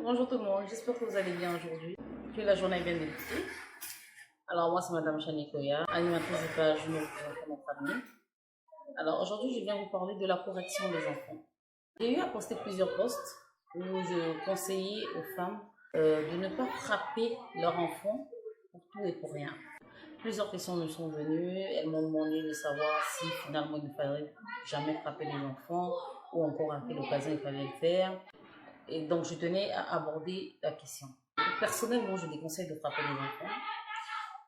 Bonjour tout le monde, j'espère que vous allez bien aujourd'hui, que la journée est bien débutée. Alors moi c'est Madame Chanikoya, animatrice de page Nous représentons notre famille. Alors aujourd'hui je viens vous parler de la correction des enfants. J'ai eu à poster plusieurs posts où je conseillais aux femmes de ne pas frapper leur enfant pour tout et pour rien. Plusieurs questions me sont venues, elles m'ont demandé de savoir si finalement il ne fallait jamais frapper les enfants ou encore à quelle occasion il fallait le faire. Et donc, je tenais à aborder la question. Personnellement, je déconseille de frapper les enfants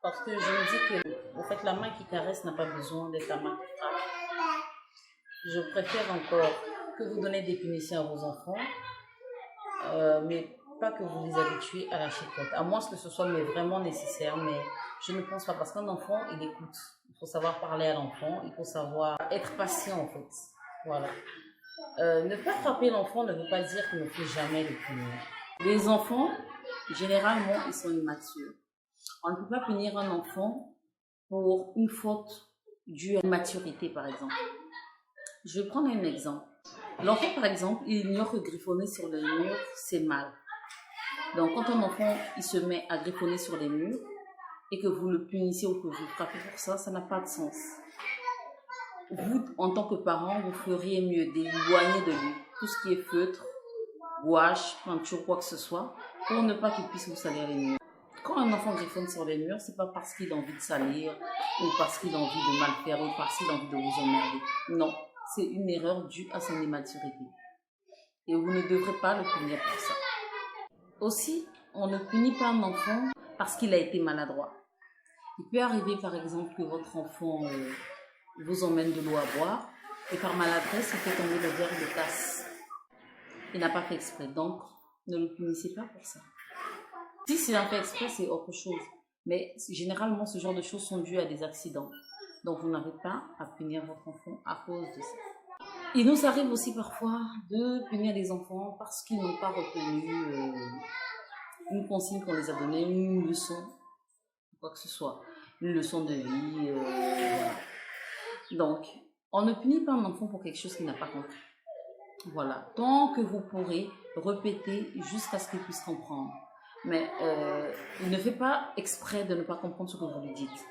parce que je me dis que, en fait, la main qui caresse n'a pas besoin d'être la main qui frappe. Je préfère encore que vous donnez des punitions à vos enfants, mais pas que vous les habituez à la chicotte. À moins que ce soit vraiment nécessaire, mais je ne pense pas parce qu'un enfant, il écoute. Il faut savoir parler à l'enfant, il faut savoir être patient en fait. Voilà. Ne pas frapper l'enfant ne veut pas dire qu'il ne faut jamais le punir. Les enfants, généralement, ils sont immatures. On ne peut pas punir un enfant pour une faute due à l'immaturité, par exemple. Je vais prendre un exemple. L'enfant, par exemple, il ignore que griffonner sur les murs, c'est mal. Donc, quand un enfant il se met à griffonner sur les murs et que vous le punissez ou que vous le frappez pour ça, ça n'a pas de sens. Vous, en tant que parent, vous feriez mieux d'éloigner de lui tout ce qui est feutre, gouache, peinture, quoi que ce soit, pour ne pas qu'il puisse vous salir les murs. Quand un enfant griffonne sur les murs, c'est pas parce qu'il a envie de salir, ou parce qu'il a envie de mal faire, ou parce qu'il a envie de vous emmerder. Non, c'est une erreur due à son immaturité. Et vous ne devrez pas le punir pour ça. Aussi, on ne punit pas un enfant parce qu'il a été maladroit. Il peut arriver, par exemple, que votre enfant vous emmène de l'eau à boire et par maladresse, il fait tomber le verre de tasse. Il n'a pas fait exprès, donc ne le punissez pas pour ça. Si c'est un fait exprès, c'est autre chose. Mais généralement, ce genre de choses sont dues à des accidents. Donc vous n'avez pas à punir votre enfant à cause de ça. Il nous arrive aussi parfois de punir les enfants parce qu'ils n'ont pas retenu une consigne qu'on les a donnée, une leçon, quoi que ce soit, une leçon de vie, voilà. Donc, on ne punit pas un enfant pour quelque chose qu'il n'a pas compris. Voilà. Tant que vous pourrez répéter jusqu'à ce qu'il puisse comprendre. Mais il ne fait pas exprès de ne pas comprendre ce que vous lui dites.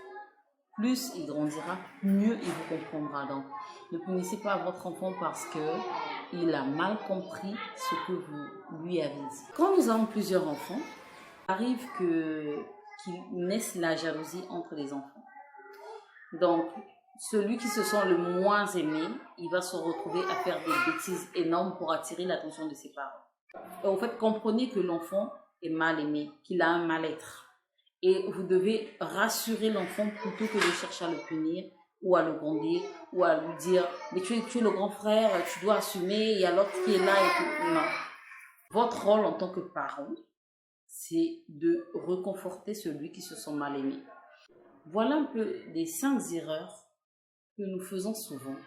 Plus il grandira, mieux il vous comprendra. Donc, ne punissez pas votre enfant parce qu'il a mal compris ce que vous lui avez dit. Quand nous avons plusieurs enfants, il arrive qu'il naisse la jalousie entre les enfants. Donc, celui qui se sent le moins aimé, il va se retrouver à faire des bêtises énormes pour attirer l'attention de ses parents. Et en fait, comprenez que l'enfant est mal aimé, qu'il a un mal-être. Et vous devez rassurer l'enfant plutôt que de chercher à le punir ou à le gronder ou à lui dire « mais tu es le grand frère, tu dois assumer, il y a l'autre qui est là et tout. » Non. Votre rôle en tant que parent, c'est de réconforter celui qui se sent mal aimé. Voilà un peu les 5 erreurs que nous faisons souvent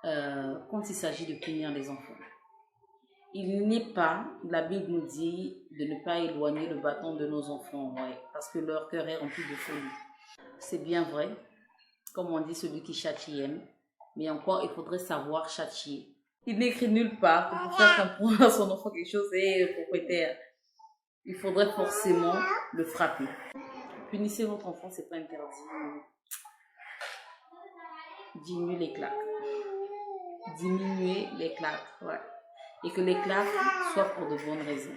quand il s'agit de punir les enfants. Il n'est pas, la Bible nous dit de ne pas éloigner le bâton de nos enfants, ouais, parce que leur cœur est rempli de folie. C'est bien vrai, comme on dit, celui qui châtie aime, mais encore il faudrait savoir châtier. Il n'est écrit nulle part que pour faire comprendre à son enfant quelque chose est propriétaire. Il faudrait forcément le frapper. Punissez votre enfant, c'est pas interdit. Diminuez les claques. Diminuez les claques, ouais. Et que les claques soient pour de bonnes raisons.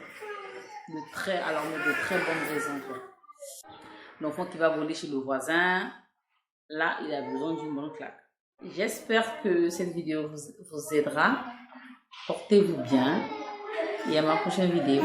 De très bonnes raisons, quoi. L'enfant qui va voler chez le voisin, là, il a besoin d'une bonne claque. J'espère que cette vidéo vous aidera. Portez-vous bien et à ma prochaine vidéo.